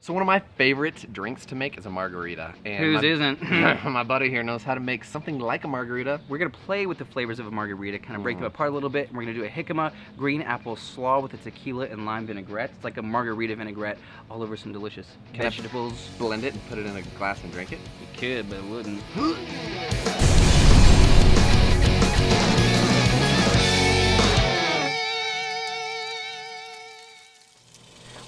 So one of my favorite drinks to make is a margarita. And Whose isn't? My buddy here knows how to make something like a margarita. We're gonna play with the flavors of a margarita, kind of break them apart a little bit, and we're gonna do a Jicama green apple slaw with a tequila and lime vinaigrette. It's like a margarita vinaigrette all over some delicious vegetables. Blend it and put it in a glass and drink it? You could, but it wouldn't.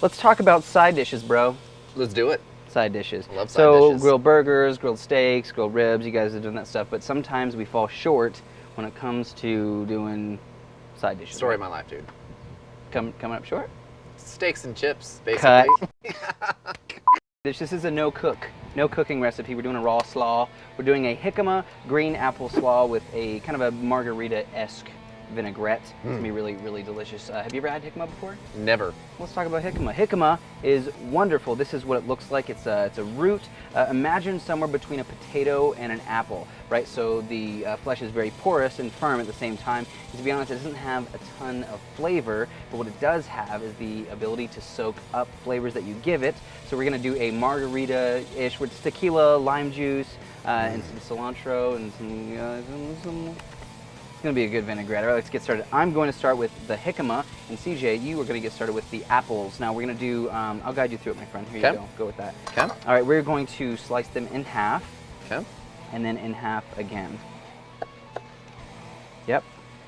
Let's talk about side dishes, bro. Let's do it. Side dishes. I love side so dishes. grilled burgers, grilled steaks, grilled ribs, you guys are doing that stuff, but sometimes we fall short when it comes to doing side dishes. Story right? of my life, dude. Coming up short? Steaks and chips, basically. Cut. This is a no cooking recipe. We're doing a raw slaw. We're doing a Jicama green apple slaw with a kind of a margarita-esque vinaigrette. It's gonna be really, really delicious. Have you ever had Jicama before? Never. Let's talk about Jicama. Jicama is wonderful. This is what it looks like. It's a root. Imagine somewhere between a potato and an apple, right? So the flesh is very porous and firm at the same time. And to be honest, it doesn't have a ton of flavor, but what it does have is the ability to soak up flavors that you give it. So we're gonna do a margarita-ish with tequila, lime juice, and some cilantro and some it's gonna be a good vinaigrette. All right, let's get started. I'm going to start with the Jicama, and CJ, you are gonna get started with the apples. Now we're gonna do, I'll guide you through it, my friend. Here you go, go with that. Okay. All right, we're going to slice them in half. Okay. And then in half again. Yep.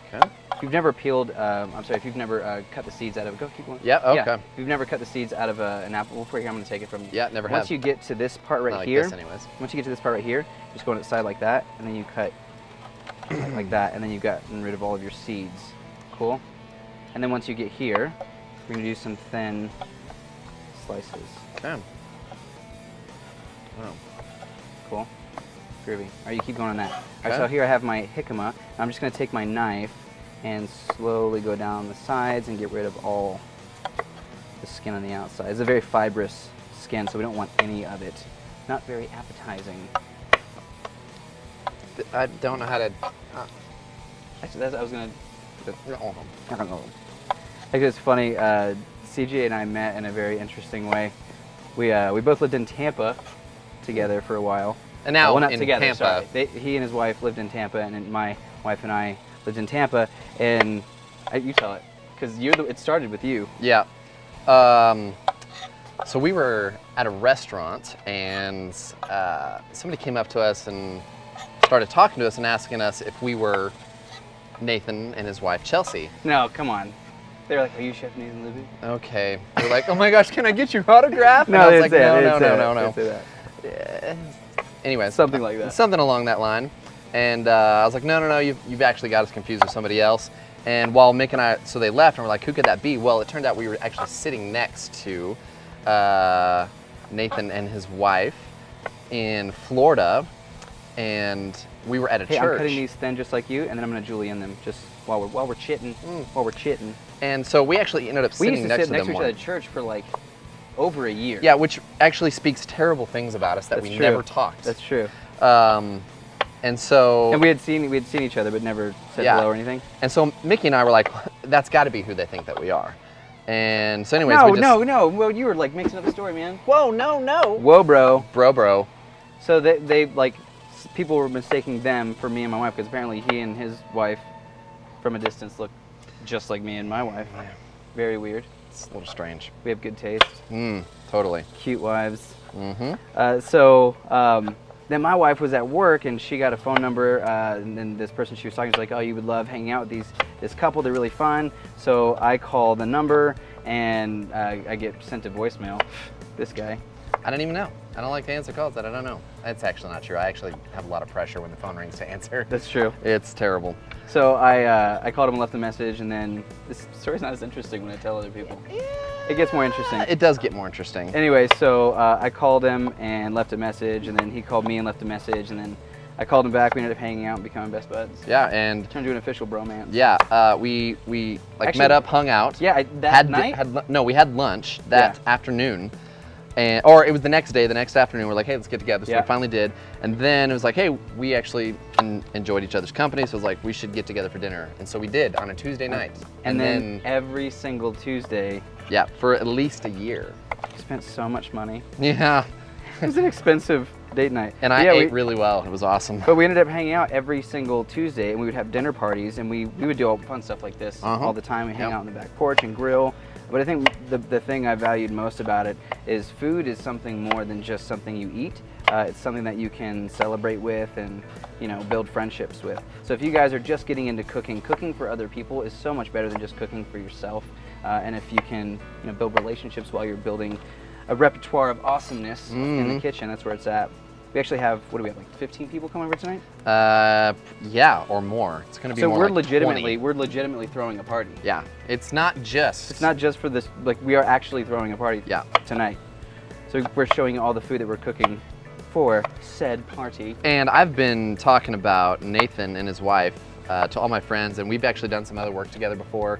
Okay. If you've never peeled, I'm sorry, if you've never cut the seeds out of, keep going. Yeah, okay. Yeah, if you've never cut the seeds out of an apple before, here, I'm gonna take it from you. Yeah, never have. Once you get to this part right Not like here, this anyways. once you get to this part right here, just go on the side like that, and then you cut like that, and then you've gotten rid of all of your seeds. Cool? And then once you get here, we're gonna do some thin slices. Okay. Wow. Cool? Groovy. All right, you keep going on that. All right, Okay. so here I have my Jicama. I'm just gonna take my knife and slowly go down the sides and get rid of all the skin on the outside. It's a very fibrous skin, so we don't want any of it. Not very appetizing. I don't know how to... Actually, I was gonna. Oh. I don't know. I think it's funny. CJ and I met in a very interesting way. We both lived in Tampa together for a while. And now well, not in together, Tampa. sorry. He and his wife lived in Tampa, and then my wife and I lived in Tampa. And you tell it, because it started with you. Yeah. So we were at a restaurant, and somebody came up to us and started talking to us and asking us if we were Nathan and his wife Chelsea. No, come on. They were like, "Are you Chef Nathan Lippy?" Okay. We're like, "Oh my gosh, can I get your autograph?" And No, I was they like, didn't say "No, it, no, no, no, they no." didn't say that. Anyways, Something like that. Something along that line. And I was like, "No, no, no, you've actually got us confused with somebody else." And while Mick and I, so they left, and we're like, "Who could that be?" Well, it turned out we were actually sitting next to Nathan and his wife in Florida, and we were at a Hey, church. I'm cutting these thin just like you, and then I'm gonna julienne them just while we're chitting. While we're chitting. And so we actually ended up We sitting used to next sit to next them to each other one. at church for like over a year. Yeah, which actually speaks terrible things about us that That's we true. never talked. That's true. And so And we had seen each other, but never said Yeah. hello or anything. And so Mickey and I were like, that's got to be who they think that we are. And so anyways, No, we just, no. Well, you were like mixing up the story, man. Whoa, no. Whoa, bro. Bro. So they like people were mistaking them for me and my wife because apparently he and his wife, from a distance, look just like me and my wife. Very weird. It's a little strange. We have good taste. Totally. Cute wives. Mm-hmm. Then my wife was at work and she got a phone number, and then this person she was talking to was like, "Oh, you would love hanging out with this couple. They're really fun." So I call the number and I get sent a voicemail. This guy. I don't even know. I don't like to answer calls that I don't know. That's actually not true. I actually have a lot of pressure when the phone rings to answer. That's true. It's terrible. So I called him and left a message, and then this story's not as interesting when I tell other people. It gets more interesting. It does get more interesting. Anyway, so I called him and left a message, and then he called me and left a message, and then I called him back. We ended up hanging out and becoming best buds. Yeah, and Turned into an official bromance. yeah, we like Actually, met up, hung out. Yeah, We had lunch that afternoon. Or it was the next day, the next afternoon, we're like, hey, let's get together. So we finally did. And then it was like, hey, we actually enjoyed each other's company. So it was like, we should get together for dinner. And so we did on a Tuesday night. And then every single Tuesday. Yeah, for at least a year. Spent so much money. Yeah. It was an expensive date night. And I ate really well. It was awesome. But we ended up hanging out every single Tuesday, and we would have dinner parties, and we would do all fun stuff like this all the time. We hang out on the back porch and grill. But I think the thing I valued most about it is food is something more than just something you eat. It's something that you can celebrate with and, you know, build friendships with. So if you guys are just getting into cooking, cooking for other people is so much better than just cooking for yourself. And if you can, you know, build relationships while you're building a repertoire of awesomeness in the kitchen, that's where it's at. We actually have, what do we have, like 15 people coming over tonight? Yeah, or more. It's gonna be more like 20. We're legitimately throwing a party. Yeah, it's not just for this, like we are actually throwing a party tonight. So we're showing you all the food that we're cooking for said party. And I've been talking about Nathan and his wife to all my friends, and we've actually done some other work together before.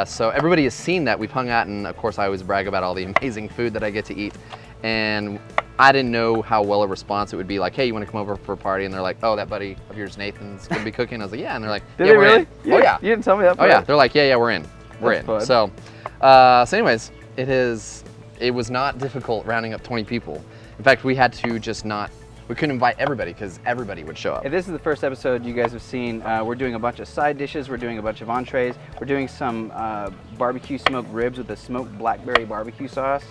So everybody has seen that. We've hung out, and of course I always brag about all the amazing food that I get to eat. And I didn't know how well a response it would be. Like, hey, you want to come over for a party? And they're like, oh, that buddy of yours, Nathan's gonna be cooking. I was like, yeah. And they're like, Did yeah, they we're really? in. Yeah. Oh yeah. You didn't tell me that. Oh yeah. They're like, yeah, we're in. We're in. Fun. So, anyways, it was not difficult rounding up 20 people. In fact, we had to just we couldn't invite everybody because everybody would show up. If this is the first episode you guys have seen, we're doing a bunch of side dishes, we're doing a bunch of entrees, we're doing some barbecue smoked ribs with a smoked blackberry barbecue sauce.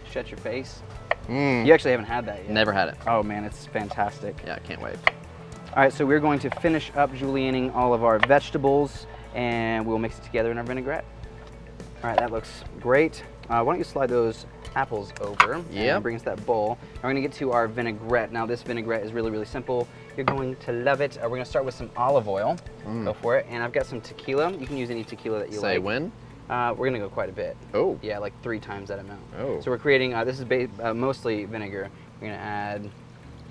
Shut your face. You actually haven't had that yet. Never had it. Oh man, it's fantastic. Yeah, I can't wait. All right, so we're going to finish up julienning all of our vegetables, and we'll mix it together in our vinaigrette. All right, that looks great. Why don't you slide those apples over and bring us that bowl. Now we're gonna get to our vinaigrette. Now this vinaigrette is really, really simple. You're going to love it. We're gonna start with some olive oil. Go for it. And I've got some tequila. You can use any tequila that you like. Say when? We're gonna go quite a bit. Oh. Yeah, like 3 times that amount. Oh. So we're creating, this is mostly vinegar. We're gonna add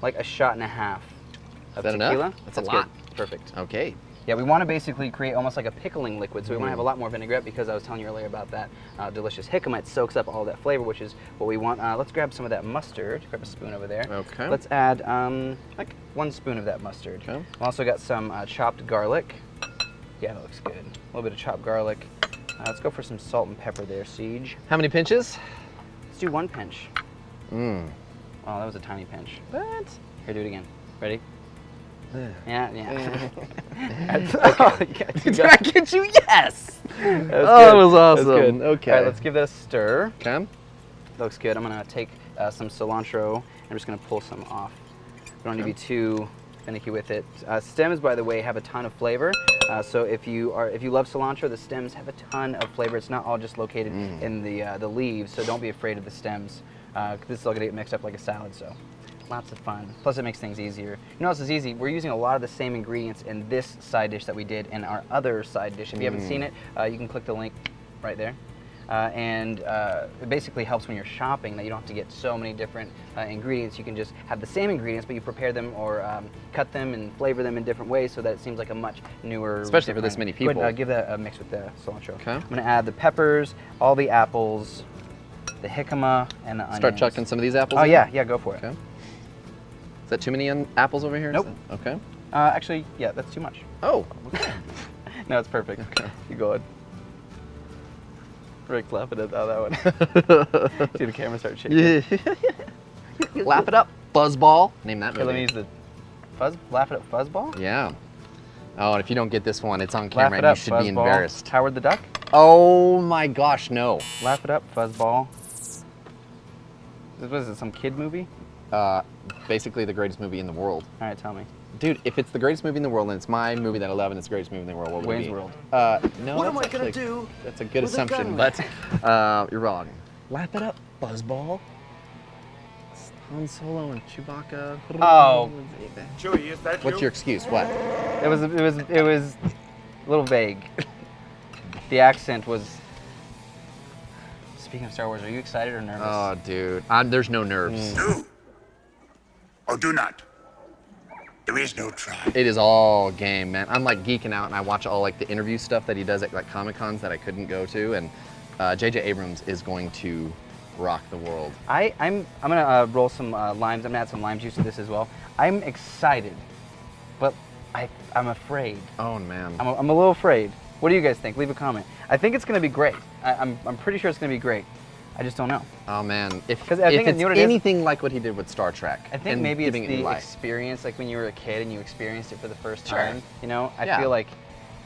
like a shot and a half of tequila. Enough? That's a lot. Good. Perfect. Okay. Yeah, we want to basically create almost like a pickling liquid, so we want to have a lot more vinaigrette because I was telling you earlier about that delicious jicama. It soaks up all that flavor, which is what we want. Let's grab some of that mustard. Grab a spoon over there. Okay. Let's add like 1 spoon of that mustard. Okay. We've also got some chopped garlic. Yeah, that looks good. A little bit of chopped garlic. Let's go for some salt and pepper there, Siege. How many pinches? Let's do 1 pinch. Oh, that was a tiny pinch. What? Here, do it again. Ready? Yeah. Did I get you? Yes! That was awesome. Good. Okay. All right, let's give that a stir. Okay. That looks good. I'm gonna take some cilantro. I'm just gonna pull some off. We don't need to be too finicky with it. Stems, by the way, have a ton of flavor. So if you love cilantro, the stems have a ton of flavor. It's not all just located in the leaves. So don't be afraid of the stems. This is all gonna get mixed up like a salad. So. Lots of fun. Plus it makes things easier. You know what else is easy? We're using a lot of the same ingredients in this side dish that we did in our other side dish. If you haven't seen it, you can click the link right there. It basically helps when you're shopping that you don't have to get so many different ingredients. You can just have the same ingredients, but you prepare them or cut them and flavor them in different ways so that it seems like a much newer. Especially for this many people. Go ahead, give that a mix with the cilantro. Okay. I'm gonna add the peppers, all the apples, the jicama, and the onions. Start chucking some of these apples in? in? Yeah, go for it. Okay. Is that too many apples over here? Nope. Okay. Actually, yeah, that's too much. Oh, okay. No, it's perfect. Okay. You go ahead. Rick's laughing at that one. See the camera start shaking. Yeah. Laugh it up, fuzzball. Name that movie. Okay, let me use the laugh it up fuzzball? Yeah. Oh, and if you don't get this one, it's on Laugh camera it and up, you should be fuzzball. embarrassed. Howard the Duck? Oh my gosh, no. Laugh it up, fuzzball. Was it some kid movie? Basically the greatest movie in the world. All right, tell me. Dude, if it's the greatest movie in the world and it's my movie that I love and it's the greatest movie in the world, what would Wayne's it be? World. No, What that's am I gonna actually- do That's a good with a assumption, gun? but you're wrong. Laugh it up, fuzzball. Han Solo and Chewbacca. Oh. Chewie, is that What's your excuse? What? It was a little vague. The accent was. Speaking of Star Wars, are you excited or nervous? Oh, dude. There's no nerves. Do or do not. There is no try. It is all game, man. I'm like geeking out and I watch all like the interview stuff that he does at like Comic-Cons that I couldn't go to, and J.J. Abrams is going to rock the world. I'm gonna roll some limes. I'm gonna add some lime juice to this as well. I'm excited, but I'm afraid. Oh man. I'm a little afraid. What do you guys think? Leave a comment. I think it's gonna be great. I'm pretty sure it's gonna be great. I just don't know. Oh man, if 'Cause I think it's you know what it is? anything like what he did with Star Trek, I think and maybe it's giving it the new life. experience, like when you were a kid and you experienced it for the first Sure. time. You know, I Yeah. feel like,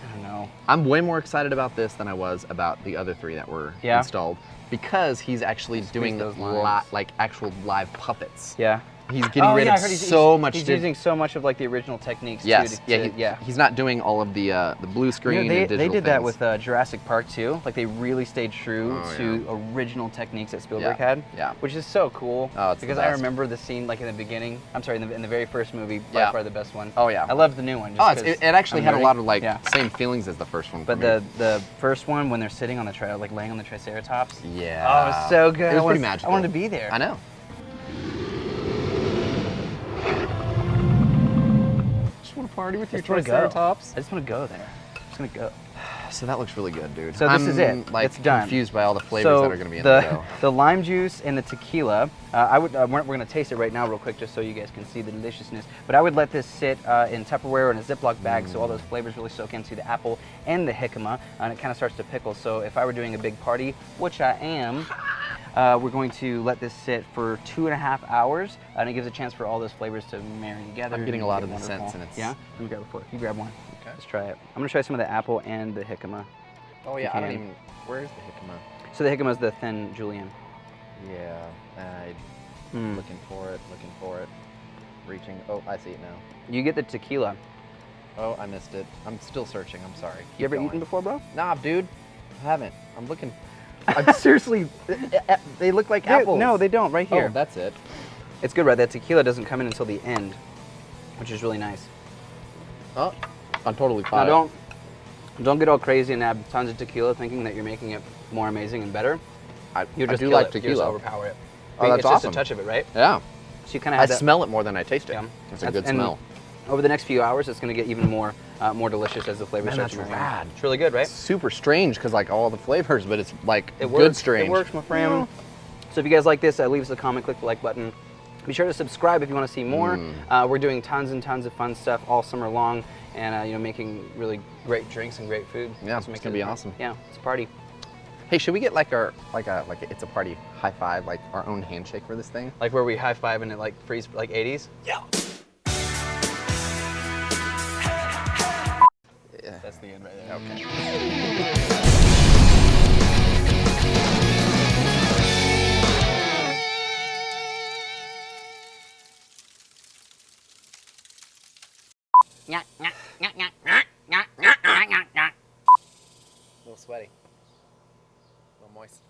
I don't know. I'm way more excited about this than I was about the other 3 that were Yeah? installed because he's actually doing those lines. like actual live puppets. Yeah. He's getting rid I of heard so much. He's using so much of like the original techniques. Yes, too, he's not doing all of the blue screen You know, and digital they did that things. with Jurassic Park too. Like they really stayed true Oh, to original techniques that Spielberg Yeah, had. yeah. Which is so cool. Oh, it's the because I best. remember the scene like in the beginning. I'm sorry, in the very first movie, by Yeah. far the best one. Oh, yeah. I loved the new one. Oh, Just it 'cause actually I'm had a nerdy. lot of like Yeah. same feelings as the first one. But for me. the first one when they're sitting on the like laying on the Triceratops. Yeah. Oh, it was so good. It was I pretty wanted- magical. I wanted to be there. I know. Just want to party with your I just wanna go. Triceratops. I just want to go there. I'm just gonna go. So that looks really good, dude. So this I'm, is it. Like It's done. confused by all the flavors So that are going to be in the the dough. the lime juice and the tequila. We're gonna taste it right now, real quick, just so you guys can see the deliciousness. But I would let this sit in Tupperware or in a Ziploc bag, so all those flavors really soak into the apple and the jicama, and it kind of starts to pickle. So if I were doing a big party, which I am, we're going to let this sit for 2.5 hours, and it gives a chance for all those flavors to marry together. I'm getting a and lot get of the wonderful. scents, and it's- Yeah. Let me grab it for you. You grab one. Okay. Let's try it. I'm gonna try some of the apple and the jicama. Oh you yeah, I don't can. even. Where's the jicama? So the jicama is the thin julienne. Yeah, Mm. looking for it. Reaching. Oh, I see it now. You get the tequila. Oh, I missed it. I'm still searching. I'm sorry. You Keep ever going. eaten before, bro? Nah, dude. I haven't. I'm looking. I'm seriously. They look like apples. No, they don't. Right here. Oh, that's it. It's good, right? That tequila doesn't come in until the end, which is really nice. Oh, I'm totally Now caught. don't get all crazy and add tons of tequila thinking that you're making it more amazing and better. You I just do kill like it. You just tequila. overpower it. Oh, that's it's just awesome. a touch of it, right? Yeah. So you kind of I have that. smell it more than I taste it. Yeah. It's a good And smell. Over the next few hours, it's going to get even more delicious as the flavors Man, start that's to marry. rad. It's really good, right? Super strange because like all the flavors, but it's like It good works. strange. It works, my friend. So if you guys like this, leave us a comment, click the like button. Be sure to subscribe if you want to see more. We're doing tons and tons of fun stuff all summer long, and making really great drinks and great food. Yeah, Just it's make gonna it- be awesome. Yeah, it's a party. Hey, should we get like our like a it's a party high five, like our own handshake for this thing? Like where we high five and it like freeze like 80s. Yeah. That's the end right there. Okay. A little sweaty. A little moist.